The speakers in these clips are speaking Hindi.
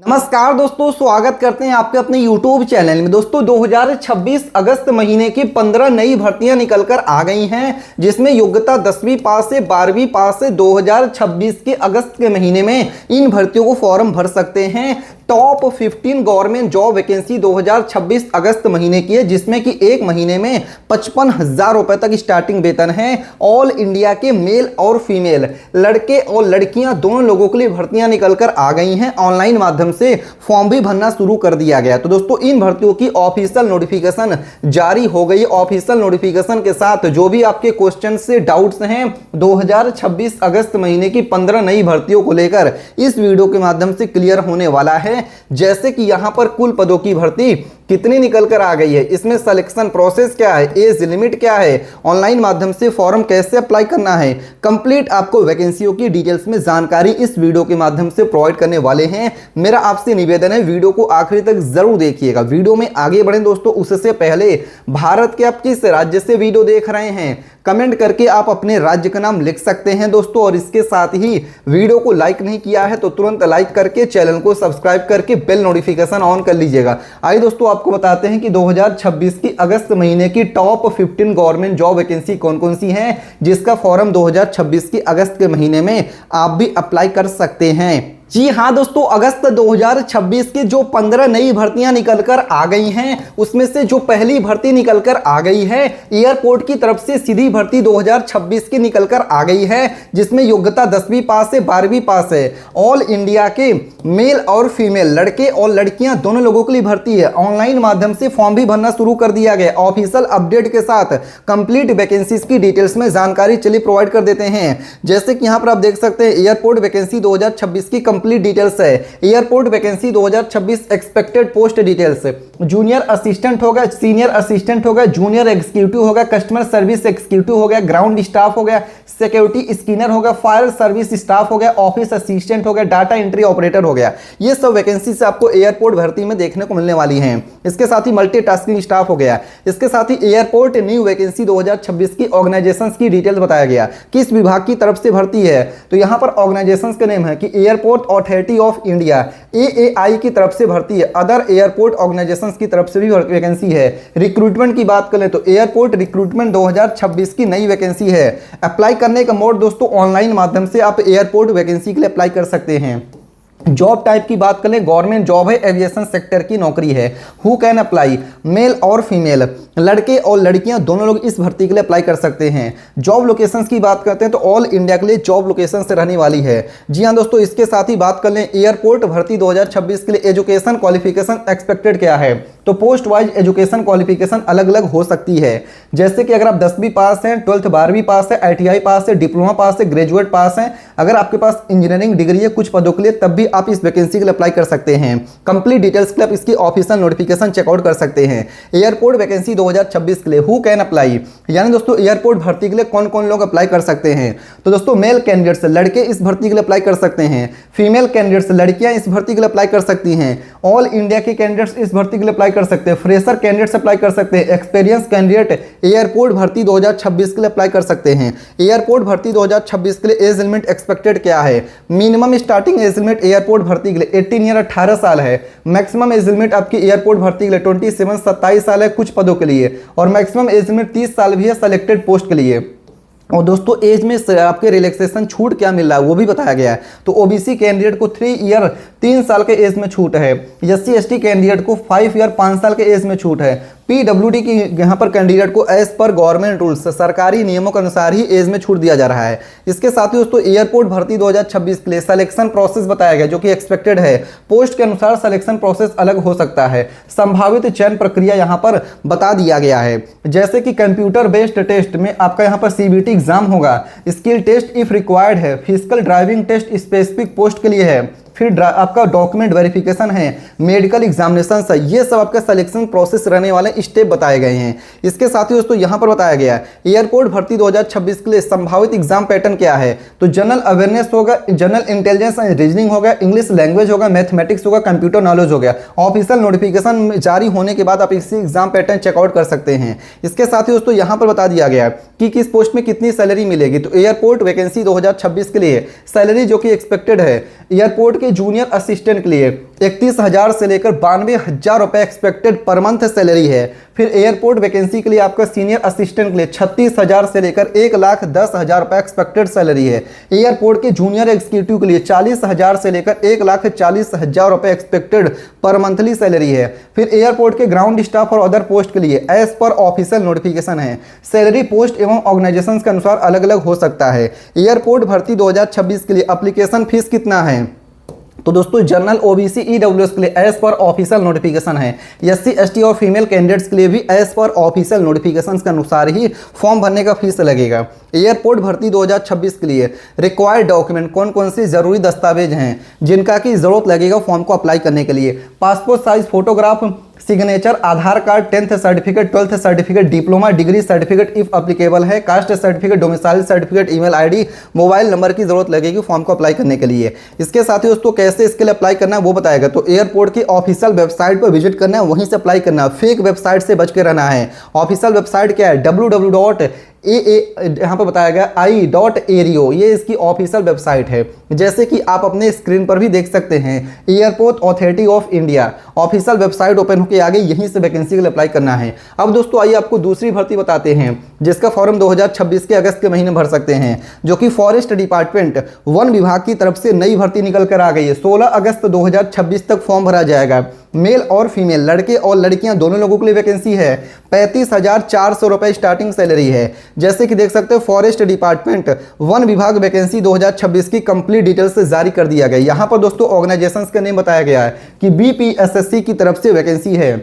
नमस्कार दोस्तों, स्वागत करते हैं आपके अपने YouTube चैनल में। दोस्तों 2026 अगस्त महीने की 15 नई भर्तियां निकलकर आ गई हैं, जिसमें योग्यता 10वीं पास से 12वीं पास से 2026 के अगस्त के महीने में इन भर्तियों को फॉर्म भर सकते हैं। टॉप 15 गवर्नमेंट जॉब वैकेंसी 2026 अगस्त महीने की है, जिसमें कि एक महीने में 55,000 रुपए तक स्टार्टिंग वेतन है। ऑल इंडिया के मेल और फीमेल, लड़के और लड़कियां दोनों लोगों के लिए भर्तियां निकलकर आ गई हैं। ऑनलाइन माध्यम से फॉर्म भी भरना शुरू कर दिया गया। तो दोस्तों इन भर्तियों की ऑफिशियल नोटिफिकेशन जारी हो गई। ऑफिशियल नोटिफिकेशन के साथ जो भी आपके क्वेश्चन से डाउट्स हैं 2026 अगस्त महीने की 15 नई भर्तियों को लेकर इस वीडियो के माध्यम से क्लियर होने वाला है। जैसे कि यहां पर कुल पदों की भर्ती कितनी निकल कर आ गई है, इसमें सिलेक्शन प्रोसेस क्या है, एज लिमिट क्या है, ऑनलाइन माध्यम से फॉर्म कैसे अप्लाई करना है, कंप्लीट आपको वैकेंसियों की डिटेल्स में जानकारी इस वीडियो के माध्यम से प्रोवाइड करने वाले हैं। मेरा आपसे निवेदन है वीडियो को आखिरी तक जरूर देखिएगा। वीडियो में आगे बढ़ें दोस्तों, उससे पहले भारत के आप किस राज्य से वीडियो देख रहे हैं कमेंट करके आप अपने राज्य का नाम लिख सकते हैं दोस्तों। और इसके साथ ही वीडियो को लाइक नहीं किया है तो तुरंत लाइक करके चैनल को सब्सक्राइब करके बेल नोटिफिकेशन ऑन कर लीजिएगा। आइए दोस्तों आपको बताते हैं कि 2026 की अगस्त महीने की टॉप 15 गवर्नमेंट जॉब वैकेंसी कौन कौन सी हैं, जिसका फॉर्म 2026 की अगस्त के महीने में आप भी अप्लाई कर सकते हैं। जी हाँ दोस्तों, अगस्त 2026 की जो 15 नई भर्तियां निकलकर आ गई हैं, उसमें से जो पहली भर्ती निकलकर आ गई है एयरपोर्ट की तरफ से सीधी भर्ती 2026 की निकलकर आ गई है, जिसमें योग्यता 10वीं पास से 12वीं पास है। ऑल इंडिया के मेल और फीमेल, लड़के और लड़कियां दोनों लोगों के लिए भर्ती है। ऑनलाइन माध्यम से फॉर्म भी भरना शुरू कर दिया गया। ऑफिशियल अपडेट के साथ कंप्लीट वैकेंसीज की डिटेल्स में जानकारी चलिए प्रोवाइड कर देते हैं। जैसे कि यहां पर आप देख सकते हैं एयरपोर्ट वैकेंसी 2026 की कंप्लीट डिटेल्स है। Airport vacancy 2026 expected post details, junior assistant होगा, सीनियर असिस्टेंट होगा, जूनियर एग्जीक्यूटिव होगा, कस्टमर सर्विस एग्जीक्यूटिव हो गया, ग्राउंड स्टाफ हो गया, सिक्योरिटी स्कैनर होगा, फायर सर्विस स्टाफ हो गया, ऑफिस असिस्टेंट हो गया, डाटा एंट्री ऑपरेटर हो गया। ये सब वैकेंसी से आपको एयरपोर्ट भर्ती में देखने को मिलने वाली हैं। इसके साथ ही मल्टीटास्किंग स्टाफ हो गया। इसके साथ ही एयरपोर्ट न्यू वैकेंसी 2026 की ऑर्गेनाइजेशंस की डिटेल्स बताया गया, किस विभाग की तरफ से भर्ती है। तो यहां पर ऑर्गेनाइजेशंस के नेम है कि airport authority of India AAI की तरफ से भर्ती है। अदर एयरपोर्ट ऑर्गेनाइजेशंस की तरफ से भी वैकेंसी है। रिक्रूटमेंट की बात करें तो एयरपोर्ट रिक्रूटमेंट 2026 की नई वैकेंसी है। अप्लाई करने का मोड दोस्तों ऑनलाइन माध्यम से आप एयरपोर्ट वैकेंसी के लिए अप्लाई कर सकते हैं। जॉब टाइप की बात करें, गवर्नमेंट जॉब है, एविएशन सेक्टर की नौकरी है। हु कैन अप्लाई, मेल और फीमेल, लड़के और लड़कियां दोनों लोग इस भर्ती के लिए अप्लाई कर सकते हैं। जॉब लोकेशंस की बात करते हैं तो ऑल इंडिया के लिए जॉब लोकेशन से रहने वाली है। जी हां दोस्तों, इसके साथ ही बात कर लें एयरपोर्ट भर्ती 2026 के लिए एजुकेशन क्वालिफिकेशन एक्सपेक्टेड क्या है। तो पोस्ट वाइज एजुकेशन क्वालिफिकेशन अलग अलग हो सकती है। जैसे कि अगर आप 10वीं पास हैं, 12th 12वीं पास है, ITI पास है, डिप्लोमा पास है, ग्रेजुएट पास है, अगर आपके पास इंजीनियरिंग डिग्री है कुछ पदों के लिए, तब भी आप इस वैकेंसी के लिए अप्लाई कर सकते हैं। कंप्लीट डिटेल्स के लिए आप इसकी ऑफिशियल नोटिफिकेशन चेकआउट कर सकते हैं। एयरपोर्ट वैकेंसी 2026 के लिए हु कैन अप्लाई, यानी दोस्तों एयरपोर्ट भर्ती के लिए कौन कौन लोग अप्लाई कर सकते हैं। तो दोस्तों मेल कैंडिडेट्स, लड़के इस भर्ती के लिए अप्लाई कर सकते हैं। फीमेल कैंडिडेट्स, लड़कियां इस भर्ती के लिए अप्लाई कर सकती हैं। ऑल इंडिया के कैंडिडेट्स इस भर्ती के लिए अप्लाई कर सकते हैं। फ्रेशर कैंडिडेट्स अप्लाई कर सकते हैं। एक्सपीरियंस कैंडिडेट एयरपोर्ट भर्ती 2026 के लिए अप्लाई कर सकते हैं। एयरपोर्ट भर्ती 2026 के लिए एज लिमिट एक्सपेक्टेड क्या है। Minimum starting age limit airport भर्ती के लिए 18 ईयर 18 साल है। मैक्सिमम एज लिमिट आपकी एयरपोर्ट भर्ती के लिए 27 27 साल है कुछ पदों के लिए, और मैक्सिमम एज लिमिट 30 साल भी है सेलेक्टेड पोस्ट के लिए। और दोस्तों एज में आपके रिलैक्सेशन छूट क्या मिल रहा है वो भी बताया गया है। तो ओबीसी कैंडिडेट को 3 ईयर 3 साल के एज में छूट है। SC/ST कैंडिडेट को 5 ईयर 5 साल के एज में छूट है। PWD की यहाँ पर कैंडिडेट को एज पर गवर्नमेंट रूल्स, सरकारी नियमों के अनुसार ही एज में छूट दिया जा रहा है। इसके साथ ही दोस्तों एयरपोर्ट भर्ती 2026 के लिए सिलेक्शन प्रोसेस बताया गया, जो कि एक्सपेक्टेड है। पोस्ट के अनुसार सिलेक्शन प्रोसेस अलग हो सकता है। संभावित चयन प्रक्रिया यहाँ पर बता दिया गया है। जैसे कि कंप्यूटर बेस्ड टेस्ट में आपका यहाँ पर CBT एग्जाम होगा, स्किल टेस्ट इफ रिक्वायर्ड है, physical driving test specific post के लिए है, फिर आपका डॉक्यूमेंट वेरिफिकेशन है, मेडिकल एग्जामिनेशन है। ये सब आपका सिलेक्शन प्रोसेस रहने वाले स्टेप बताए गए हैं। इसके साथ ही दोस्तों यहाँ पर बताया गया है एयरपोर्ट भर्ती 2026 के लिए संभावित एग्जाम पैटर्न क्या है। तो जनरल अवेयरनेस होगा, जनरल इंटेलिजेंस एंड रीजनिंग होगा, इंग्लिश लैंग्वेज होगा, मैथमेटिक्स होगा, कंप्यूटर नॉलेज हो गया। ऑफिशियल नोटिफिकेशन जारी होने के बाद आप इसी एग्जाम पैटर्न चेकआउट कर सकते हैं। इसके साथ ही दोस्तों यहाँ पर बता दिया गया कि किस पोस्ट में कितनी सैलरी मिलेगी। तो एयरपोर्ट वैकेंसी 2026 के लिए सैलरी जो कि एक्सपेक्टेड है एयरपोर्ट के जूनियर असिस्टेंट के लिए 31,000 से लेकर 92,000 रुपए एक्सपेक्टेड पर मंथ सैलरी है। फिर एयरपोर्ट वैकेंसी के लिए आपका सीनियर असिस्टेंट के लिए 36,000 से लेकर 1,10,000 रुपए एक्सपेक्टेड सैलरी है। एयरपोर्ट के जूनियर एग्जीक्यूटिव के लिए 40,000 से लेकर 1,40,000 रुपए एक्सपेक्टेड पर मंथली सैलरी है। फिर एयरपोर्ट के ग्राउंड स्टाफ और अदर पोस्ट के लिए एज पर ऑफिशियल नोटिफिकेशन है। सैलरी पोस्ट एवं ऑर्गेनाइजेशन के अनुसार अलग अलग हो सकता है। एयरपोर्ट भर्ती 2026 के लिए एप्लीकेशन फीस कितना है? तो दोस्तों जनरल ओबीसी ईडब्ल्यूएस के लिए एज पर ऑफिशियल नोटिफिकेशन है। एससी एसटी और फीमेल कैंडिडेट्स के लिए भी एज पर ऑफिशियल नोटिफिकेशन के अनुसार ही फॉर्म भरने का फीस लगेगा। एयरपोर्ट भर्ती 2026 के लिए रिक्वायर्ड डॉक्यूमेंट कौन कौन से जरूरी दस्तावेज हैं जिनका की जरूरत लगेगा फॉर्म को अप्लाई करने के लिए? Passport size photograph, signature, Aadhaar card, 10th certificate, 12th certificate, diploma degree certificate if applicable है, caste certificate, domicile certificate, email ID, mobile number की जरूरत लगेगी फॉर्म को अप्लाई करने के लिए। इसके साथ ही दोस्तों कैसे इसके लिए अप्लाई करना है वो बताएगा। तो एयरपोर्ट की ऑफिशियल वेबसाइट पर विजिट करना है, वहीं से अप्लाई करना है। फेक वेबसाइट से बच के रहना है। ऑफिशियल वेबसाइट क्या है? www. यहाँ पर बताया गया i.aero, ये इसकी ऑफिशियल वेबसाइट है। जैसे कि आप अपने स्क्रीन पर भी देख सकते हैं, airport authority of India official website open होकर आगे यहीं से वैकेंसी के लिए अप्लाई करना है। अब दोस्तों आइए आपको दूसरी भर्ती बताते हैं जिसका फॉर्म 2026 के अगस्त के महीने भर सकते हैं, जो कि फॉरेस्ट डिपार्टमेंट वन विभाग की तरफ से नई भर्ती निकल कर आ गई है। 16 अगस्त 2026 तक फॉर्म भरा जाएगा। मेल और फीमेल, लड़के और लड़कियां दोनों लोगों के लिए वैकेंसी है। 35,400 रुपए स्टार्टिंग सैलरी है। जैसे कि देख सकते हो फॉरेस्ट डिपार्टमेंट वन विभाग वैकेंसी 2026 की कंप्लीट डिटेल्स जारी कर दिया गया। यहां पर दोस्तों ऑर्गेनाइजेशंस का नेम बताया गया है कि बीपीएसएससी की तरफ से वैकेंसी है।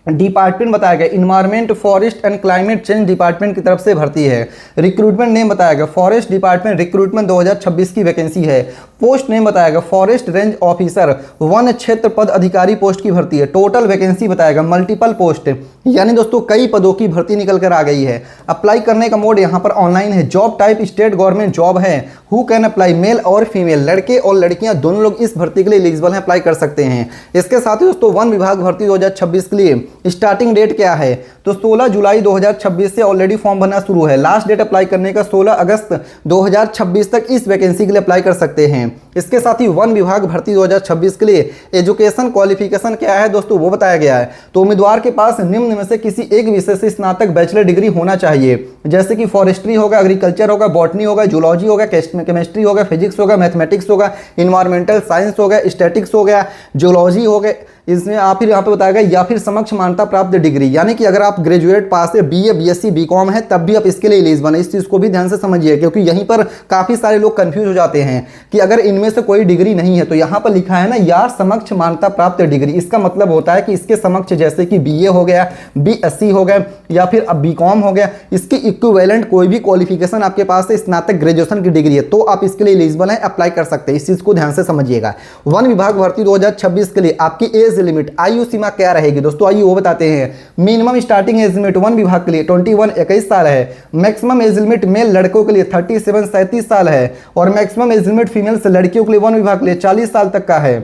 डिपार्टमेंट बताया गया environment forest and climate change department की तरफ से भर्ती है। रिक्रूटमेंट नेम बताया गया फॉरेस्ट डिपार्टमेंट रिक्रूटमेंट 2026 की वैकेंसी है। पोस्ट नेम बताया गया फॉरेस्ट रेंज ऑफिसर वन क्षेत्र पद अधिकारी पोस्ट की भर्ती है। टोटल वैकेंसी बताएगा मल्टीपल पोस्ट, यानी दोस्तों कई पदों की भर्ती निकल कर आ गई है। अप्लाई करने का मोड यहाँ पर ऑनलाइन है। Job type state government job है। हु कैन अप्लाई, मेल और फीमेल, लड़के और लड़कियां दोनों लोग इस भर्ती के लिए एलिजिबल हैं, अप्लाई कर सकते हैं। इसके साथ ही दोस्तों वन विभाग भर्ती 2026 के लिए स्टार्टिंग डेट क्या है? तो 16 जुलाई 2026 से ऑलरेडी फॉर्म भरना शुरू है। लास्ट डेट अप्लाई करने का 16 अगस्त 2026 तक इस वैकेंसी के लिए अप्लाई कर सकते हैं। इसके साथ ही वन विभाग भर्ती 2026 के लिए एजुकेशन क्वालिफिकेशन क्या है दोस्तों वो बताया गया है। तो उम्मीदवार के पास निम्न में से किसी एक विषय से स्नातक बैचलर डिग्री होना चाहिए, जैसे कि फॉरेस्ट्री होगा, एग्रीकल्चर होगा, बॉटनी होगा, जूलॉजी होगा, केमिस्ट्री होगा, फिजिक्स होगा, मैथमेटिक्स होगा, इन्वायरमेंटल साइंस हो गया, स्टैटिक्स हो गया, जूलॉजी हो गया। इसमें आप फिर यहाँ पे बताया गया या फिर समक्ष मान्यता प्राप्त डिग्री, यानी कि अगर आप ग्रेजुएट पास है, बीए, बीएससी, बीकॉम है, तब भी आप इसके लिए एलिजिबल है। इस चीज़ को भी ध्यान से समझिए, क्योंकि यहीं पर काफ़ी सारे लोग कंफ्यूज हो जाते हैं कि अगर इनमें से कोई डिग्री नहीं है तो यहाँ पर लिखा है ना या समक्ष मान्यता प्राप्त डिग्री, इसका मतलब होता है कि इसके समक्ष जैसे कि बीए हो गया, बीएससी हो गया या फिर अब बीकॉम हो गया, इसकी इक्विवेलेंट कोई भी क्वालिफिकेशन आपके पास है, स्नातक ग्रेजुएशन की डिग्री है, तो आप इसके लिए एलिजिबल हैं, अप्लाई कर सकते हैं। इस चीज़ को ध्यान से समझिएगा। वन विभाग भर्ती 2026 के लिए आपकी एज लिमिट, आयु सीमा क्या रहेगी दोस्तों, आइए वो बताते हैं। Minimum starting age limit one विभाग के लिए 21 साल है। मैक्सिमम एज लिमिट मेल लड़कों के लिए 37 साल है और मैक्सिमम एज लिमिट फीमेल से लड़कियों के लिए वन विभाग के लिए 40 साल तक का है।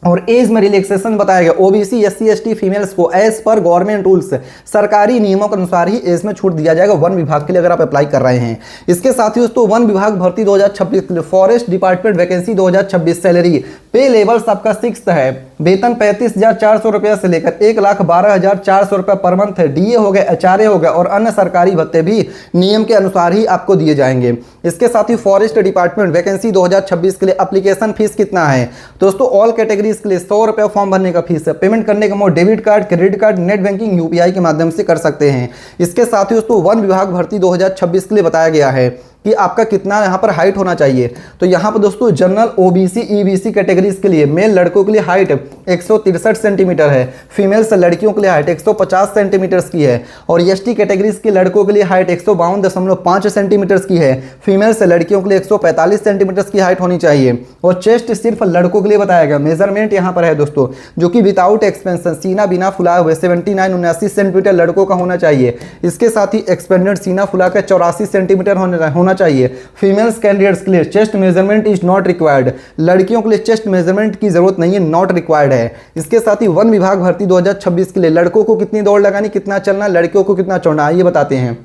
और एज में रिलैक्सेशन बताया गया ओबीसी, एससी, एसटी, फीमेल्स को एज पर गवर्नमेंट रूल्स, सरकारी नियमों के अनुसार ही एज में छूट दिया जाएगा वन विभाग के लिए अगर आप अप्लाई कर रहे हैं। इसके साथ ही दोस्तों वन विभाग भर्ती 2026 के लिए फॉरेस्ट डिपार्टमेंट वैकेंसी 2026 सैलरी पे लेवल सबका 6 है। वेतन 35,400 रुपये से लेकर 1,12,400 रुपये पर मंथ है। डीए हो गए, एचआरए हो गए और अन्य सरकारी भत्ते भी नियम के अनुसार ही आपको दिए जाएंगे। इसके साथ ही फॉरेस्ट डिपार्टमेंट वैकेंसी 2026 के लिए एप्लीकेशन फीस कितना है दोस्तों? ऑल कैटेगरी के लिए 100 रुपये फॉर्म भरने का फीस है। पेमेंट करने का mode debit card, credit card, net banking, UPI के माध्यम से कर सकते हैं। इसके साथ ही दोस्तों वन विभाग भर्ती 2026 के लिए बताया गया है कि आपका कितना यहाँ पर हाइट होना चाहिए। तो यहाँ पर दोस्तों जनरल ओबीसी ईबीसी कैटेगरीज के लिए मेल लड़कों के लिए हाइट 163 सेंटीमीटर है, फीमेल्स लड़कियों के लिए हाइट 150 सेंटीमीटर की है और एसटी कैटेगरीज के लड़कों के लिए हाइट 152.5 सेंटीमीटर की है, फीमेल्स लड़कियों के लिए 145 सेंटीमीटर की हाइट होनी चाहिए। और चेस्ट सिर्फ लड़कों के लिए बताया गया। मेजरमेंट यहाँ पर है दोस्तों, जो कि विदाउट एक्सपेंशन, सीना बिना फुलाए हुए 79 सेंटीमीटर लड़कों का होना चाहिए। इसके साथ ही एक्सपेंडेड सीना फुलाकर 84 सेंटीमीटर होना चाहिए। फीमेल्स कैंडिडेट्स के लिए chest measurement is not required, लड़कियों के लिए चेस्ट मेजरमेंट की जरूरत नहीं है, नॉट रिक्वायर्ड है। इसके साथ ही वन विभाग भर्ती 2026 के लिए लड़कों को कितनी दौड़ लगानी, कितना चलना, लड़कियों को कितना चढ़ना, ये बताते हैं।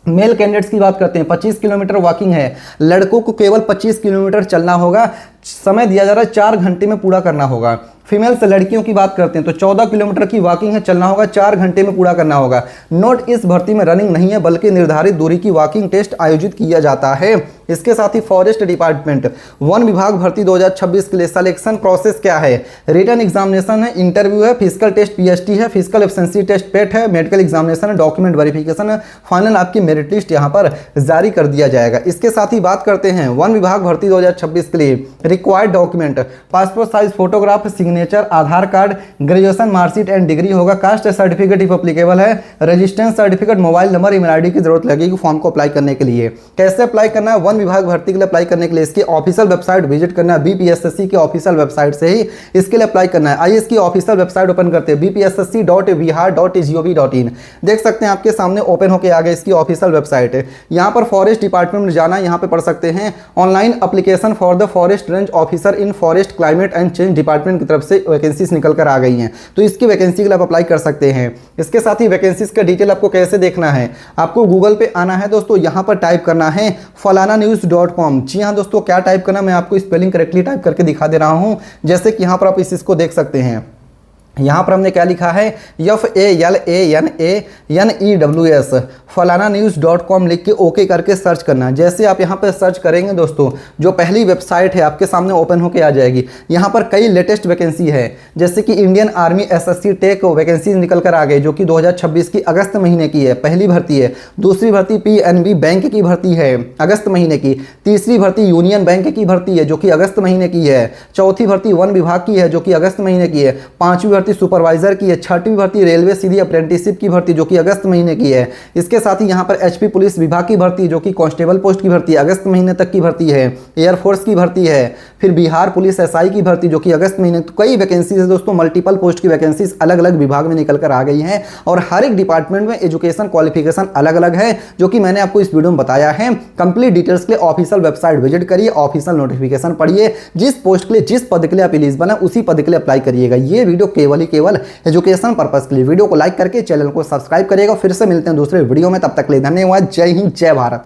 मेल कैंडिडेट्स की बात करते हैं 25 किलोमीटर वॉकिंग है, लड़कों को केवल 25 किलोमीटर चलना होगा, समय दिया जा रहा है 4 घंटे में पूरा करना होगा। फीमेल से लड़कियों की बात करते हैं तो 14 किलोमीटर की वॉकिंग है, चलना होगा, 4 घंटे में पूरा करना होगा। नोट, इस भर्ती में रनिंग नहीं है बल्कि निर्धारित दूरी की वॉकिंग टेस्ट आयोजित किया जाता है। इसके साथ ही फॉरेस्ट डिपार्टमेंट वन विभाग भर्ती 2026 के लिए सिलेक्शन प्रोसेस क्या है? रिटन एग्जामिनेशन है, इंटरव्यू है, फिजिकल टेस्ट पीएसटी है, फिजिकल एफिशिएंसी टेस्ट पेट है, मेडिकल एग्जामिनेशन है, डॉक्यूमेंट वेरिफिकेशन है, फाइनल आपकी मेरिट लिस्ट यहाँ पर जारी कर दिया जाएगा। इसके साथ ही बात करते हैं वन विभाग भर्ती 2026 के लिए required document, passport size photograph, signature, Aadhaar card, graduation marksheet and degree होगा, कास्ट सर्टिफिकेट इफ एप्लीकेबल है, registration certificate, mobile number, email ID की जरूरत लगेगी फॉर्म को अप्लाई करने के लिए। कैसे अप्लाई करना है? वन विभाग भर्ती के लिए अप्लाई करने के लिए इसकी ऑफिशियल वेबसाइट विजिट करना है, बीपीएसएससी की ऑफिशियल वेबसाइट से ही इसके लिए अप्लाई करना है। आइए इसकी ऑफिशियल वेबसाइट ओपन करते हैं, bpssc.bihar.gov.in। देख सकते हैं आपके सामने ओपन होकर आ गया इसकी ऑफिशियल वेबसाइट है। यहाँ पर फॉरेस्ट डिपार्टमेंट में जाना है, यहाँ पे पढ़ सकते हैं online application for the forest range officer in forest climate and change department की तरफ से वैकेंसीज निकल कर आ गई हैं, तो इसकी वैकेंसी के लिए आप अप्लाई कर सकते हैं। इसके साथ ही वैकेंसीज का डिटेल आपको कैसे देखना है, आपको गूगल पे आना है दोस्तों, यहाँ पर टाइप करना है falananews.com। जी हाँ दोस्तों, क्या टाइप करना, मैं आपको स्पेलिंग करेक्टली टाइप करके दिखा दे रहा हूँ, जैसे कि यहाँ पर आप इसको देख सकते हैं। यहाँ पर हमने क्या लिखा है, FALANANEWS falananews.com लिख के ओके करके सर्च करना है। जैसे आप यहाँ पर सर्च करेंगे दोस्तों, जो पहली वेबसाइट है आपके सामने ओपन होके आ जाएगी। यहाँ पर कई लेटेस्ट वैकेंसी है, जैसे कि Indian army SSC tech vacancy निकल कर आ गई, जो कि 2026 की अगस्त महीने की है, पहली भर्ती है। दूसरी भर्ती PNB बैंक की भर्ती है अगस्त महीने की। तीसरी भर्ती यूनियन बैंक की भर्ती है जो कि अगस्त महीने की है। चौथी भर्ती वन विभाग की है जो कि अगस्त महीने की है। पांचवी भर्ती सुपरवाइजर की है। छठवीं भर्ती रेलवे सीधी अप्रेंटिसशिप की भर्ती जो कि अगस्त महीने की है। इसके साथ ही यहाँ पर HP पुलिस विभाग की भर्ती जो कि कांस्टेबल पोस्ट की भर्ती अगस्त महीने तक की भर्ती है। एयरफोर्स की भर्ती है, फिर बिहार पुलिस SI की भर्ती जो कि अगस्त महीने। तो कई वैकेंसीज है दोस्तों, मल्टीपल पोस्ट की वैकेंसीज अलग अलग विभाग में निकल कर आ गई हैं और हर एक डिपार्टमेंट में एजुकेशन क्वालिफिकेशन अलग अलग है, जो कि मैंने आपको इस वीडियो में बताया है। कंप्लीट डिटेल्स के लिए ऑफिशियल वेबसाइट विजिट करिए, ऑफिशियल नोटिफिकेशन पढ़िए, जिस पोस्ट के लिए जिस पद के लिए आप एलिजिबल है उसी पद के लिए अप्लाई करिएगा। ये वीडियो केवल ही केवल एजुकेशन पर्पस के लिए। वीडियो को लाइक करके चैनल को सब्सक्राइब करिएगा। फिर से मिलते हैं दूसरे वीडियो में, तब तक के लिए धन्यवाद। जय हिंद, जय भारत।